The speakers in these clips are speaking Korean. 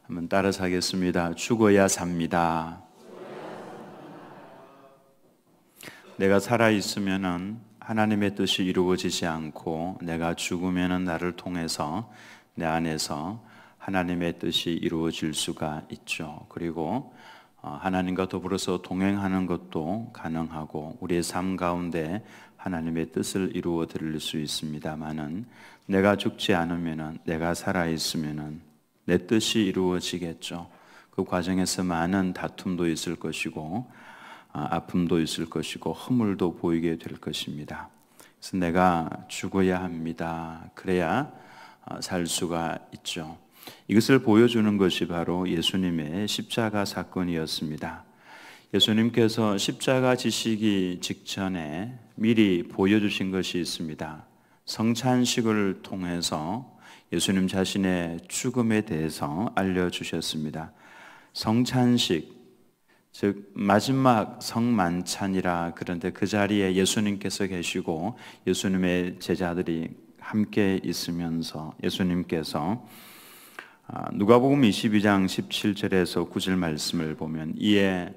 한번 따라서 하겠습니다. 죽어야 삽니다. 내가 살아있으면은 하나님의 뜻이 이루어지지 않고, 내가 죽으면은 나를 통해서 내 안에서 하나님의 뜻이 이루어질 수가 있죠. 그리고 하나님과 더불어서 동행하는 것도 가능하고, 우리의 삶 가운데 하나님의 뜻을 이루어 드릴 수 있습니다만은, 내가 죽지 않으면은, 내가 살아있으면은 내 뜻이 이루어지겠죠. 그 과정에서 많은 다툼도 있을 것이고, 아픔도 있을 것이고, 허물도 보이게 될 것입니다. 그래서 내가 죽어야 합니다. 그래야 살 수가 있죠. 이것을 보여주는 것이 바로 예수님의 십자가 사건이었습니다. 예수님께서 십자가 지시기 직전에 미리 보여주신 것이 있습니다. 성찬식을 통해서 예수님 자신의 죽음에 대해서 알려주셨습니다. 성찬식, 즉 마지막 성만찬이라, 그런데 그 자리에 예수님께서 계시고 예수님의 제자들이 함께 있으면서 예수님께서 누가복음 22장 17절에서 9절 말씀을 보면, 이에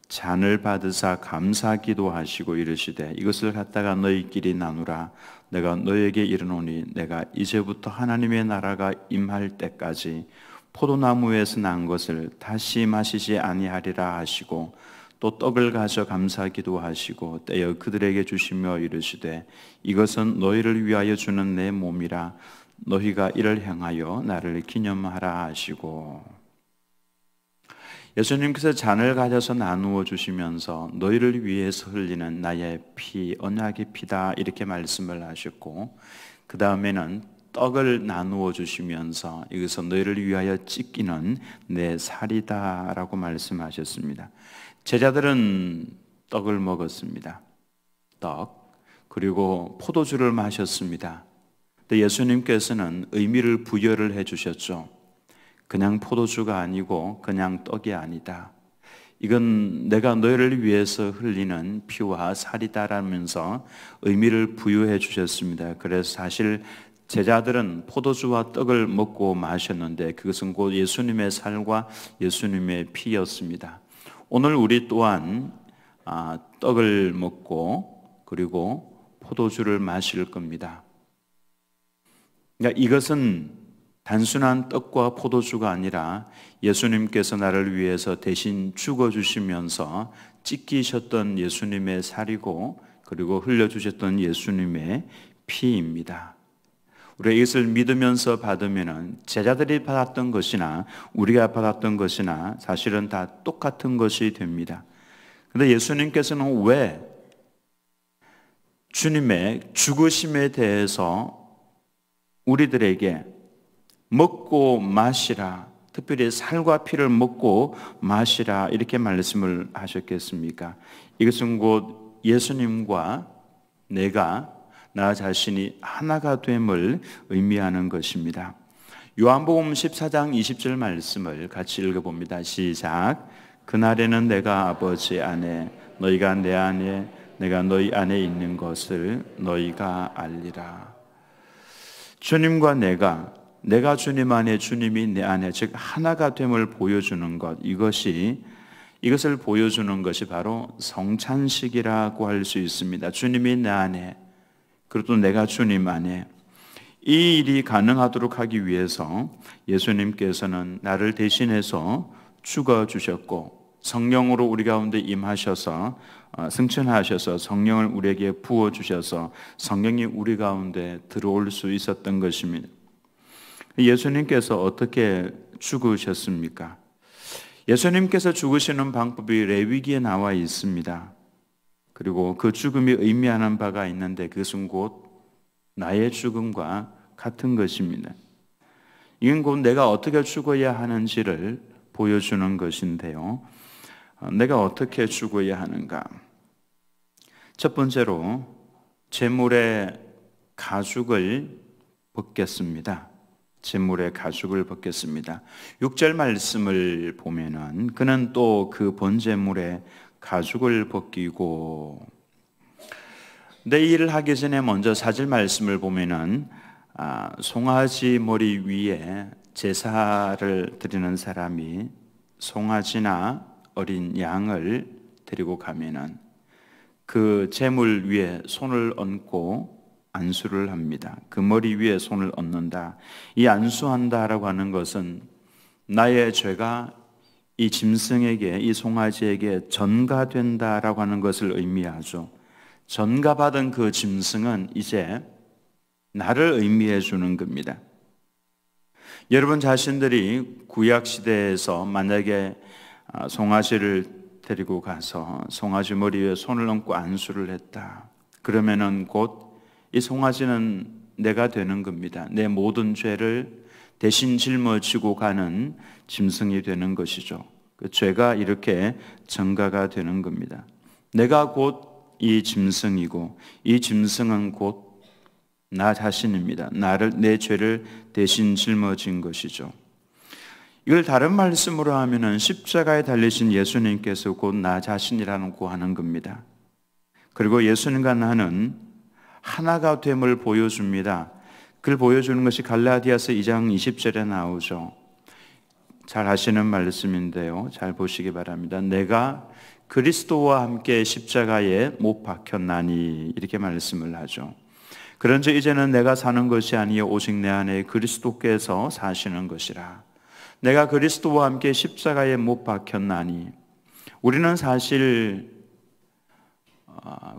잔을 받으사 감사 기도하시고 이르시되, 이것을 갖다가 너희끼리 나누라. 내가 너희에게 이르노니, 내가 이제부터 하나님의 나라가 임할 때까지 포도나무에서 난 것을 다시 마시지 아니하리라 하시고, 또 떡을 가져 감사 기도하시고 떼어 그들에게 주시며 이르시되, 이것은 너희를 위하여 주는 내 몸이라. 너희가 이를 행하여 나를 기념하라 하시고, 예수님께서 잔을 가져서 나누어 주시면서 너희를 위해서 흘리는 나의 피, 언약의 피다, 이렇게 말씀을 하셨고, 그 다음에는 떡을 나누어 주시면서 이것은 너희를 위하여 찢기는 내 살이다 라고 말씀하셨습니다. 제자들은 떡을 먹었습니다. 떡, 그리고 포도주를 마셨습니다. 근데 예수님께서는 의미를 부여를 해주셨죠. 그냥 포도주가 아니고 그냥 떡이 아니다. 이건 내가 너희를 위해서 흘리는 피와 살이다라면서 의미를 부여해 주셨습니다. 그래서 사실 제자들은 포도주와 떡을 먹고 마셨는데, 그것은 곧 예수님의 살과 예수님의 피였습니다. 오늘 우리 또한 떡을 먹고 그리고 포도주를 마실 겁니다. 그러니까 이것은 단순한 떡과 포도주가 아니라 예수님께서 나를 위해서 대신 죽어주시면서 찢기셨던 예수님의 살이고, 그리고 흘려주셨던 예수님의 피입니다. 우리가 이것을 믿으면서 받으면 제자들이 받았던 것이나 우리가 받았던 것이나 사실은 다 똑같은 것이 됩니다. 그런데 예수님께서는 왜 주님의 죽으심에 대해서 우리들에게 먹고 마시라, 특별히 살과 피를 먹고 마시라, 이렇게 말씀을 하셨겠습니까? 이것은 곧 예수님과 내가, 나 자신이 하나가 됨을 의미하는 것입니다. 요한복음 14장 20절 말씀을 같이 읽어봅니다. 시작. 그날에는 내가 아버지 안에, 너희가 내 안에, 내가 너희 안에 있는 것을 너희가 알리라. 주님과 내가 주님 안에, 주님이 내 안에, 즉 하나가 됨을 보여주는 것, 이것을 보여주는 것이 바로 성찬식이라고 할 수 있습니다. 주님이 내 안에, 그리고 또 내가 주님 안에, 이 일이 가능하도록 하기 위해서 예수님께서는 나를 대신해서 죽어주셨고, 성령으로 우리 가운데 임하셔서 승천하셔서 성령을 우리에게 부어주셔서 성령이 우리 가운데 들어올 수 있었던 것입니다. 예수님께서 어떻게 죽으셨습니까? 예수님께서 죽으시는 방법이 레위기에 나와 있습니다. 그리고 그 죽음이 의미하는 바가 있는데, 그것은 곧 나의 죽음과 같은 것입니다. 이건 곧 내가 어떻게 죽어야 하는지를 보여주는 것인데요. 내가 어떻게 죽어야 하는가? 첫 번째로 제물의 가죽을 벗겼습니다. 제물의 가죽을 벗겼습니다. 6절 말씀을 보면은, 그는 또 그 번제물의 가죽을 벗기고, 근데 이 일을 하기 전에 먼저 4절 말씀을 보면은 송아지 머리 위에 제사를 드리는 사람이 송아지나 어린 양을 데리고 가면은 그 제물 위에 손을 얹고 안수를 합니다. 그 머리 위에 손을 얹는다. 이 안수한다라고 하는 것은 나의 죄가 이 짐승에게, 이 송아지에게 전가된다라고 하는 것을 의미하죠. 전가받은 그 짐승은 이제 나를 의미해 주는 겁니다. 여러분 자신들이 구약 시대에서 만약에 송아지를 데리고 가서 송아지 머리 위에 손을 얹고 안수를 했다. 그러면은 곧 이 송아지는 내가 되는 겁니다. 내 모든 죄를 대신 짊어지고 가는 짐승이 되는 것이죠. 그 죄가 이렇게 전가가 되는 겁니다. 내가 곧 이 짐승이고 이 짐승은 곧 나 자신입니다. 내 죄를 대신 짊어진 것이죠. 이걸 다른 말씀으로 하면은 십자가에 달리신 예수님께서 곧 나 자신이라고 하는 겁니다. 그리고 예수님과 나는 하나가 됨을 보여줍니다. 그걸 보여주는 것이 갈라디아서 2장 20절에 나오죠. 잘 아시는 말씀인데요. 잘 보시기 바랍니다. 내가 그리스도와 함께 십자가에 못 박혔나니 이렇게 말씀을 하죠. 그런즉 이제는 내가 사는 것이 아니요 오직 내 안에 그리스도께서 사시는 것이라. 내가 그리스도와 함께 십자가에 못 박혔나니 우리는 사실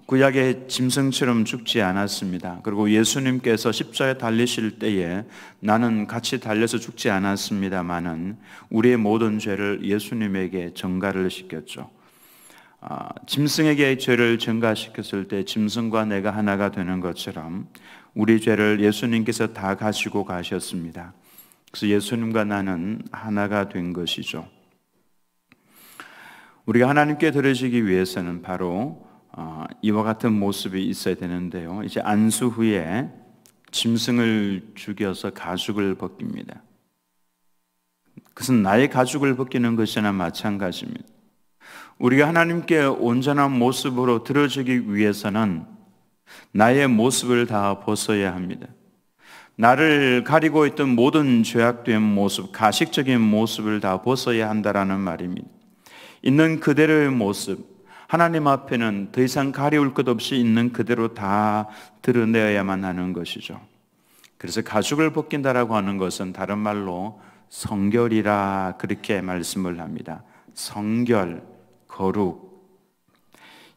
구약의 짐승처럼 죽지 않았습니다. 그리고 예수님께서 십자가에 달리실 때에 나는 같이 달려서 죽지 않았습니다마는 우리의 모든 죄를 예수님에게 전가를 시켰죠. 짐승에게 죄를 전가시켰을 때 짐승과 내가 하나가 되는 것처럼 우리 죄를 예수님께서 다 가지고 가셨습니다. 그래서 예수님과 나는 하나가 된 것이죠. 우리가 하나님께 드려지기 위해서는 바로 이와 같은 모습이 있어야 되는데요. 이제 안수 후에 짐승을 죽여서 가죽을 벗깁니다. 그것은 나의 가죽을 벗기는 것이나 마찬가지입니다. 우리가 하나님께 온전한 모습으로 드려지기 위해서는 나의 모습을 다 벗어야 합니다. 나를 가리고 있던 모든 죄악된 모습, 가식적인 모습을 다 벗어야 한다라는 말입니다. 있는 그대로의 모습, 하나님 앞에는 더 이상 가리울 것 없이 있는 그대로 다 드러내야만 하는 것이죠. 그래서 가죽을 벗긴다라고 하는 것은 다른 말로 성결이라 그렇게 말씀을 합니다. 성결, 거룩,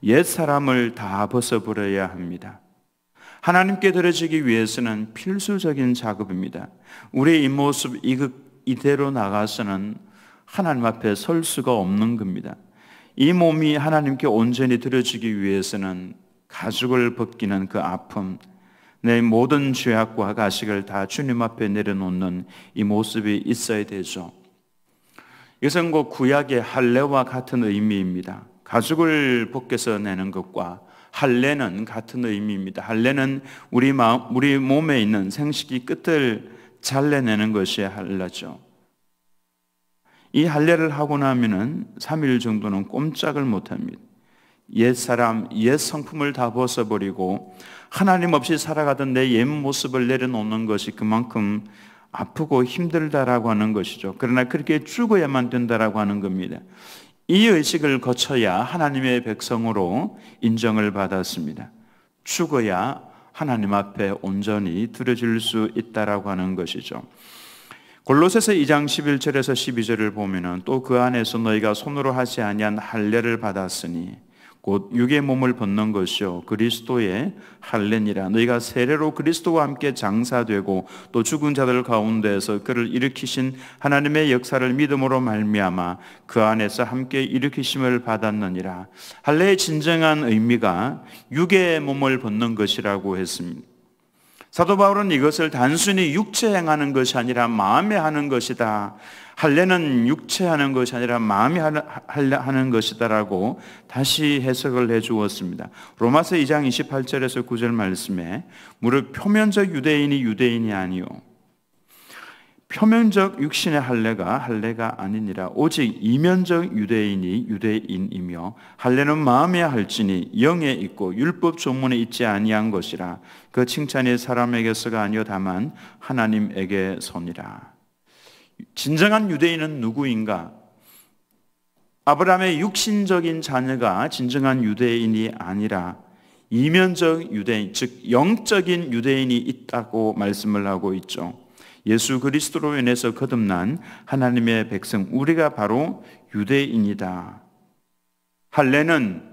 옛 사람을 다 벗어버려야 합니다. 하나님께 드려지기 위해서는 필수적인 작업입니다. 우리의 이 모습 이대로 나가서는 하나님 앞에 설 수가 없는 겁니다. 이 몸이 하나님께 온전히 드려지기 위해서는 가죽을 벗기는 그 아픔, 내 모든 죄악과 가식을 다 주님 앞에 내려놓는 이 모습이 있어야 되죠. 이것은 곧 구약의 할례와 같은 의미입니다. 가죽을 벗겨서 내는 것과 할례는 같은 의미입니다. 할례는 우리 몸에 있는 생식기 끝을 잘라내는 것이 할례죠. 이 할례를 하고 나면은 3일 정도는 꼼짝을 못합니다. 옛 사람, 옛 성품을 다 벗어버리고 하나님 없이 살아가던 내 옛 모습을 내려놓는 것이 그만큼 아프고 힘들다라고 하는 것이죠. 그러나 그렇게 죽어야만 된다라고 하는 겁니다. 이 의식을 거쳐야 하나님의 백성으로 인정을 받았습니다. 죽어야 하나님 앞에 온전히 드려질 수 있다라고 하는 것이죠. 골로새서 2장 11절에서 12절을 보면은 또 그 안에서 너희가 손으로 하지 아니한 할례를 받았으니 곧 육의 몸을 벗는 것이요 그리스도의 할례니라. 너희가 세례로 그리스도와 함께 장사되고 또 죽은 자들 가운데에서 그를 일으키신 하나님의 역사를 믿음으로 말미암아 그 안에서 함께 일으키심을 받았느니라. 할례의 진정한 의미가 육의 몸을 벗는 것이라고 했습니다. 사도 바울은 이것을 단순히 육체 행하는 것이 아니라 마음에 하는 것이다. 할례는 육체 하는 것이 아니라 마음이 하는 것이다라고 다시 해석을 해 주었습니다. 로마서 2장 28절에서 9절 말씀에 무릇 표면적 유대인이 아니요 표면적 육신의 할례가 아니니라. 오직 이면적 유대인이 유대인이며 할례는 마음에 할지니 영에 있고 율법 조문에 있지 아니한 것이라. 그 칭찬이 사람에게서가 아니요 다만 하나님에게서니라. 진정한 유대인은 누구인가? 아브라함의 육신적인 자녀가 진정한 유대인이 아니라 이면적 유대인, 즉 영적인 유대인이 있다고 말씀을 하고 있죠. 예수 그리스도로 인해서 거듭난 하나님의 백성, 우리가 바로 유대인이다. 할례는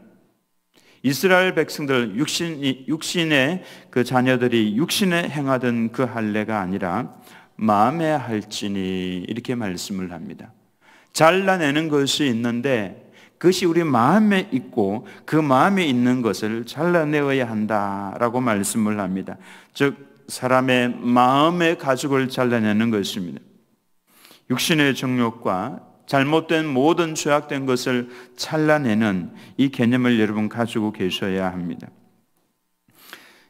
이스라엘 백성들, 육신의 그 자녀들이 육신에 행하던 그 할례가 아니라 마음에 할지니, 이렇게 말씀을 합니다. 잘라내는 것이 있는데 그것이 우리 마음에 있고 그 마음에 있는 것을 잘라내어야 한다라고 말씀을 합니다. 즉 사람의 마음의 가죽을 잘라내는 것입니다. 육신의 정욕과 잘못된 모든 죄악된 것을 잘라내는 이 개념을 여러분 가지고 계셔야 합니다.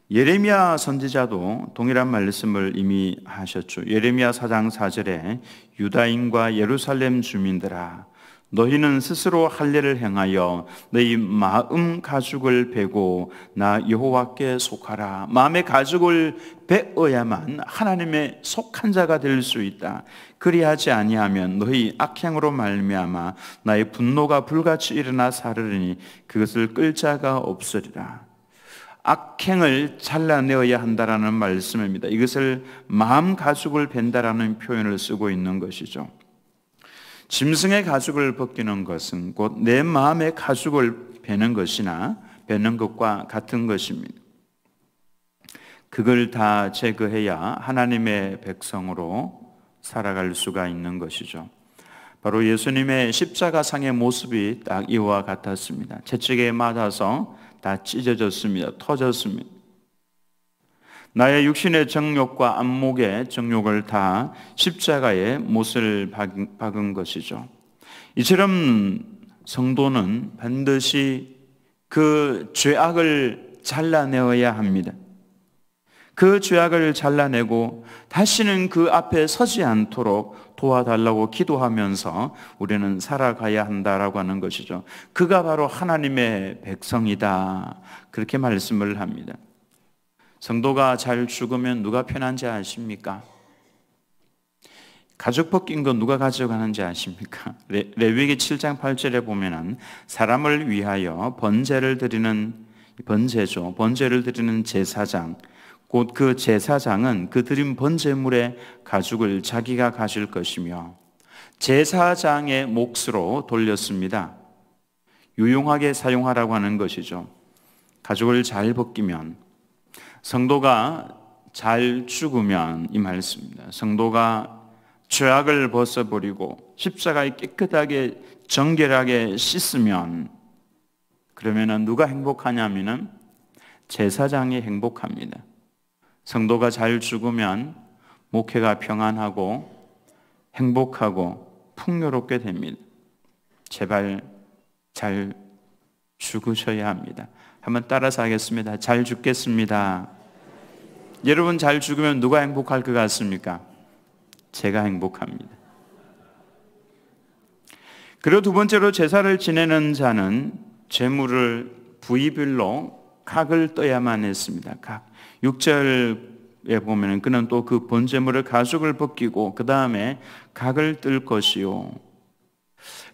예레미야 선지자도 동일한 말씀을 이미 하셨죠. 예레미야 4장 4절에 유다인과 예루살렘 주민들아, 너희는 스스로 할례를 행하여 너희 마음 가죽을 베고 나 여호와께 속하라. 마음의 가죽을 베어야만 하나님의 속한 자가 될 수 있다. 그리하지 아니하면 너희 악행으로 말미암아 나의 분노가 불같이 일어나 사르리니 그것을 끌 자가 없으리라. 악행을 잘라내어야 한다라는 말씀입니다. 이것을 마음 가죽을 벤다라는 표현을 쓰고 있는 것이죠. 짐승의 가죽을 벗기는 것은 곧 내 마음의 가죽을 베는 것이나 베는 것과 같은 것입니다. 그걸 다 제거해야 하나님의 백성으로 살아갈 수가 있는 것이죠. 바로 예수님의 십자가상의 모습이 딱 이와 같았습니다. 채찍에 맞아서 다 찢어졌습니다. 터졌습니다. 나의 육신의 정욕과 안목의 정욕을 다 십자가에 못을 박은 것이죠. 이처럼 성도는 반드시 그 죄악을 잘라내어야 합니다. 그 죄악을 잘라내고 다시는 그 앞에 서지 않도록 도와달라고 기도하면서 우리는 살아가야 한다라고 하는 것이죠. 그가 바로 하나님의 백성이다, 그렇게 말씀을 합니다. 성도가 잘 죽으면 누가 편한지 아십니까? 가죽 벗긴 거 누가 가져가는지 아십니까? 레위기 7장 8절에 보면은 사람을 위하여 번제를 드리는, 번제죠, 번제를 드리는 제사장, 곧 그 제사장은 그 드린 번제물의 가죽을 자기가 가질 것이며 제사장의 몫으로 돌렸습니다. 유용하게 사용하라고 하는 것이죠. 가죽을 잘 벗기면, 성도가 잘 죽으면, 이 말씀입니다. 성도가 죄악을 벗어버리고 십자가에 깨끗하게 정결하게 씻으면, 그러면 누가 행복하냐면은 제사장이 행복합니다. 성도가 잘 죽으면 목회가 평안하고 행복하고 풍요롭게 됩니다. 제발 잘 죽으셔야 합니다. 한번 따라서 하겠습니다. 잘 죽겠습니다. 여러분 잘 죽으면 누가 행복할 것 같습니까? 제가 행복합니다. 그리고 두 번째로 제사를 지내는 자는 제물을 부위별로 각을 떠야만 했습니다. 각. 6절에 보면 그는 또 그 번제물의 가죽을 벗기고 그 다음에 각을 뜰 것이요.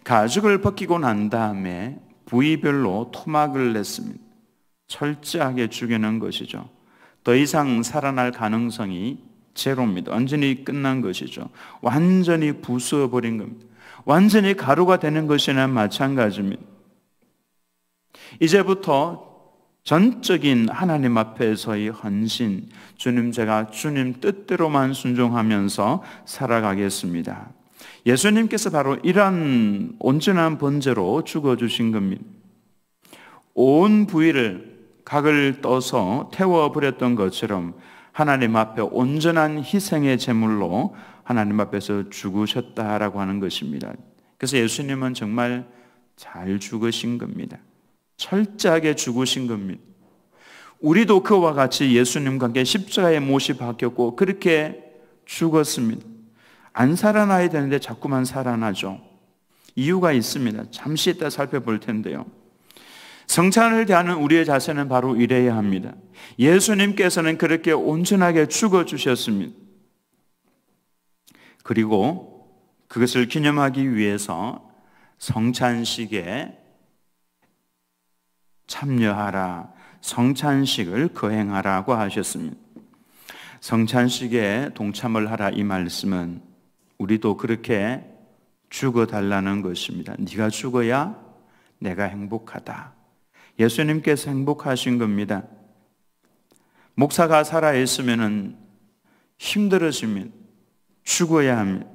가죽을 벗기고 난 다음에 부위별로 토막을 냈습니다. 철저하게 죽이는 것이죠. 더 이상 살아날 가능성이 제로입니다. 완전히 끝난 것이죠. 완전히 부수어버린 겁니다. 완전히 가루가 되는 것이나 마찬가지입니다. 이제부터 전적인 하나님 앞에서의 헌신, 주님, 제가 주님 뜻대로만 순종하면서 살아가겠습니다. 예수님께서 바로 이러한 온전한 번제로 죽어주신 겁니다. 온 부위를 각을 떠서 태워버렸던 것처럼 하나님 앞에 온전한 희생의 제물로 하나님 앞에서 죽으셨다라고 하는 것입니다. 그래서 예수님은 정말 잘 죽으신 겁니다. 철저하게 죽으신 겁니다. 우리도 그와 같이 예수님과 함께 십자가에 못이 박혔고 그렇게 죽었습니다. 안 살아나야 되는데 자꾸만 살아나죠. 이유가 있습니다. 잠시 이따 살펴볼 텐데요. 성찬을 대하는 우리의 자세는 바로 이래야 합니다. 예수님께서는 그렇게 온전하게 죽어주셨습니다. 그리고 그것을 기념하기 위해서 성찬식에 참여하라, 성찬식을 거행하라고 하셨습니다. 성찬식에 동참을 하라, 이 말씀은 우리도 그렇게 죽어달라는 것입니다. 네가 죽어야 내가 행복하다. 예수님께서 행복하신 겁니다. 목사가 살아있으면 힘들어집니다. 죽어야 합니다.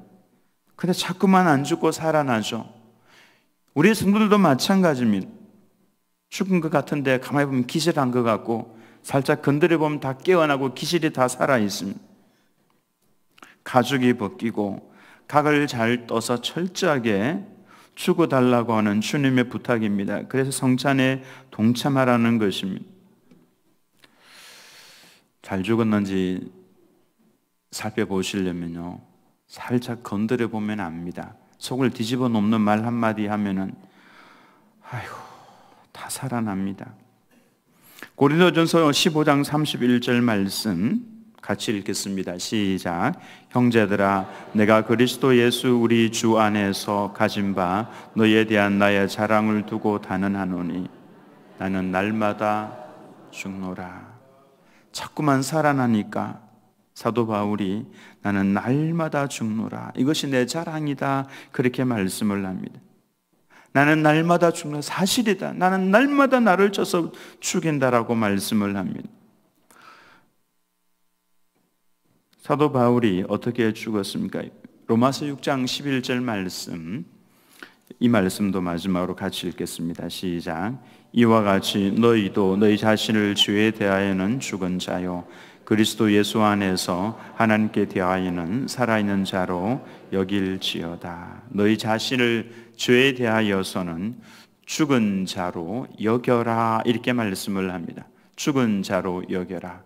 근데 자꾸만 안 죽고 살아나죠. 우리 성도들도 마찬가지입니다. 죽은 것 같은데 가만히 보면 기절한 것 같고, 살짝 건드려 보면 다 깨어나고 기질이 다 살아있습니다. 가죽이 벗기고 각을 잘 떠서 철저하게 죽어달라고 하는 주님의 부탁입니다. 그래서 성찬에 동참하라는 것입니다. 잘 죽었는지 살펴보시려면요, 살짝 건드려 보면 압니다. 속을 뒤집어 놓는 말 한마디 하면은 아이고 다 살아납니다. 고린도전서 15장 31절 말씀 같이 읽겠습니다. 시작. 형제들아, 내가 그리스도 예수 우리 주 안에서 가진 바 너희에 대한 나의 자랑을 두고 단언하노니 나는 날마다 죽노라. 자꾸만 살아나니까 사도 바울이 나는 날마다 죽노라, 이것이 내 자랑이다, 그렇게 말씀을 합니다. 나는 날마다 죽노라, 사실이다. 나는 날마다 나를 쳐서 죽인다라고 말씀을 합니다. 사도 바울이 어떻게 죽었습니까? 로마서 6장 11절 말씀, 이 말씀도 마지막으로 같이 읽겠습니다. 시작. 이와 같이 너희도 너희 자신을 주에 대하여는 죽은 자요 그리스도 예수 안에서 하나님께 대하여는 살아있는 자로 여길지어다. 너희 자신을 죄에 대하여서는 죽은 자로 여겨라, 이렇게 말씀을 합니다. 죽은 자로 여겨라.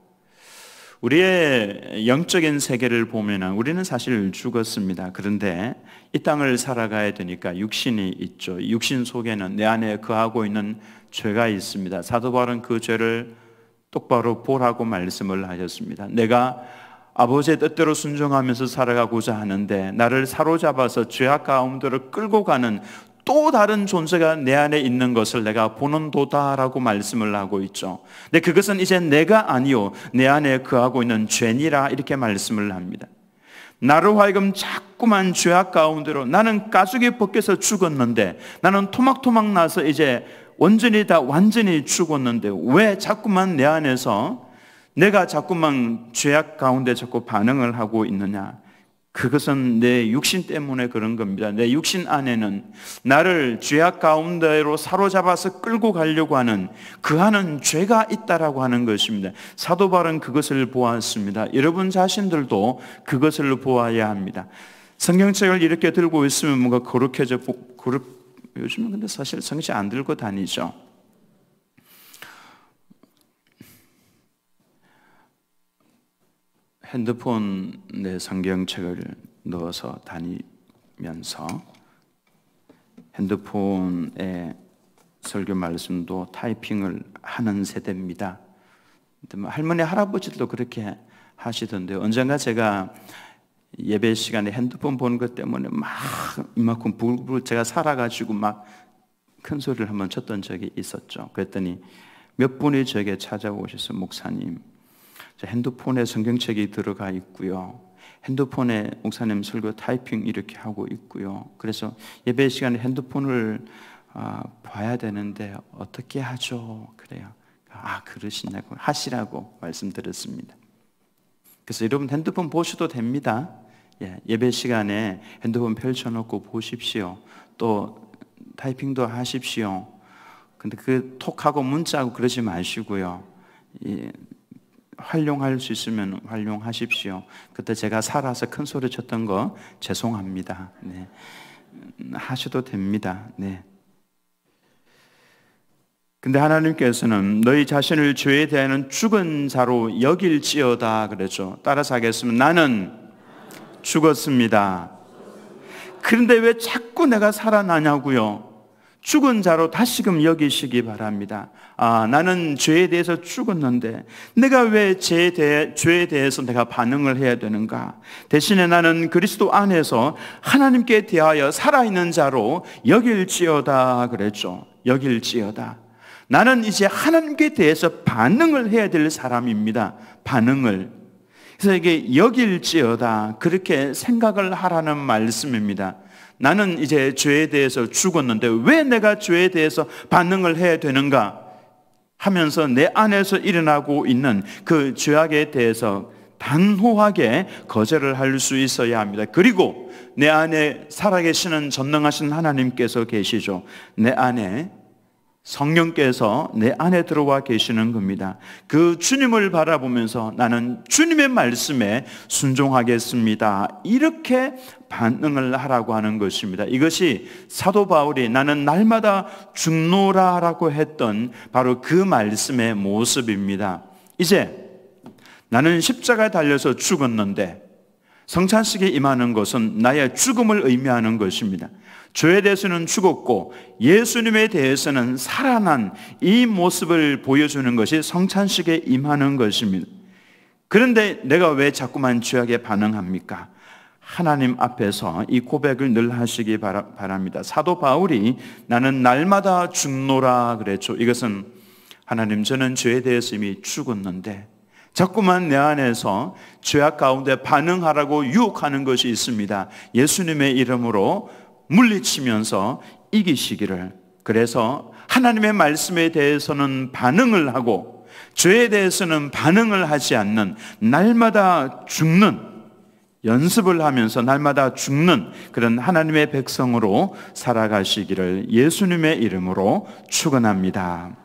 우리의 영적인 세계를 보면 우리는 사실 죽었습니다. 그런데 이 땅을 살아가야 되니까 육신이 있죠. 육신 속에는 내 안에 거하고 있는 죄가 있습니다. 사도 바울은 그 죄를 똑바로 보라고 말씀을 하셨습니다. 내가 아버지의 뜻대로 순종하면서 살아가고자 하는데 나를 사로잡아서 죄악 가운데로 끌고 가는 또 다른 존재가 내 안에 있는 것을 내가 보는 도다라고 말씀을 하고 있죠. 근데 그것은 이제 내가 아니요 내 안에 거하고 있는 죄니라, 이렇게 말씀을 합니다. 나로 하여금 자꾸만 죄악 가운데로, 나는 가죽이 벗겨서 죽었는데, 나는 토막토막 나서 이제 완전히 죽었는데 왜 자꾸만 내 안에서 내가 자꾸만 죄악 가운데 자꾸 반응을 하고 있느냐? 그것은 내 육신 때문에 그런 겁니다. 내 육신 안에는 나를 죄악 가운데로 사로잡아서 끌고 가려고 하는 죄가 있다라고 하는 것입니다. 사도 바울은 그것을 보았습니다. 여러분 자신들도 그것을 보아야 합니다. 성경책을 이렇게 들고 있으면 뭔가 거룩해져, 요즘은 근데 사실 성경책 안 들고 다니죠. 핸드폰에 성경책을 넣어서 다니면서 핸드폰에 설교 말씀도 타이핑을 하는 세대입니다. 할머니 할아버지도 그렇게 하시던데요. 언젠가 제가 예배 시간에 핸드폰 보는 것 때문에 막 이만큼 불불 제가 살아가지고 막 큰 소리를 한번 쳤던 적이 있었죠. 그랬더니 몇 분이 저에게 찾아오셔서, 목사님, 저 핸드폰에 성경책이 들어가 있고요, 핸드폰에 목사님 설교 타이핑 이렇게 하고 있고요, 그래서 예배 시간에 핸드폰을 봐야 되는데 어떻게 하죠? 그래요. 그러시냐고, 하시라고 말씀드렸습니다. 그래서 여러분 핸드폰 보셔도 됩니다. 예배 시간에 핸드폰 펼쳐놓고 보십시오. 또 타이핑도 하십시오. 근데 그 톡하고 문자하고 그러지 마시고요. 활용할 수 있으면 활용하십시오. 그때 제가 살아서 큰 소리 쳤던 거 죄송합니다. 네. 하셔도 됩니다. 네. 근데 하나님께서는 너희 자신을 죄에 대하여는 죽은 자로 여길지어다 그랬죠. 따라서 하겠습니다. 나는 죽었습니다. 그런데 왜 자꾸 내가 살아나냐고요? 죽은 자로 다시금 여기시기 바랍니다. 나는 죄에 대해서 죽었는데 내가 왜 죄에 대해서 내가 반응을 해야 되는가? 대신에 나는 그리스도 안에서 하나님께 대하여 살아있는 자로 여길지어다 그랬죠. 여길지어다. 나는 이제 하나님께 대해서 반응을 해야 될 사람입니다. 반응을. 그래서 이게 여길지어다 그렇게 생각을 하라는 말씀입니다. 나는 이제 죄에 대해서 죽었는데 왜 내가 죄에 대해서 반응을 해야 되는가 하면서 내 안에서 일어나고 있는 그 죄악에 대해서 단호하게 거절을 할 수 있어야 합니다. 그리고 내 안에 살아계시는 전능하신 하나님께서 계시죠. 내 안에 성령께서 내 안에 들어와 계시는 겁니다. 그 주님을 바라보면서 나는 주님의 말씀에 순종하겠습니다. 이렇게 반응을 하라고 하는 것입니다. 이것이 사도 바울이 나는 날마다 죽노라라고 했던 바로 그 말씀의 모습입니다. 이제 나는 십자가에 달려서 죽었는데 성찬식에 임하는 것은 나의 죽음을 의미하는 것입니다. 죄에 대해서는 죽었고 예수님에 대해서는 살아난 이 모습을 보여주는 것이 성찬식에 임하는 것입니다. 그런데 내가 왜 자꾸만 죄악에 반응합니까? 하나님 앞에서 이 고백을 늘 하시기 바랍니다. 사도 바울이 나는 날마다 죽노라 그랬죠. 이것은 하나님, 저는 죄에 대해서 이미 죽었는데 자꾸만 내 안에서 죄악 가운데 반응하라고 유혹하는 것이 있습니다. 예수님의 이름으로 물리치면서 이기시기를. 그래서 하나님의 말씀에 대해서는 반응을 하고 죄에 대해서는 반응을 하지 않는 날마다 죽는 연습을 하면서 날마다 죽는 그런 하나님의 백성으로 살아가시기를 예수님의 이름으로 축원합니다.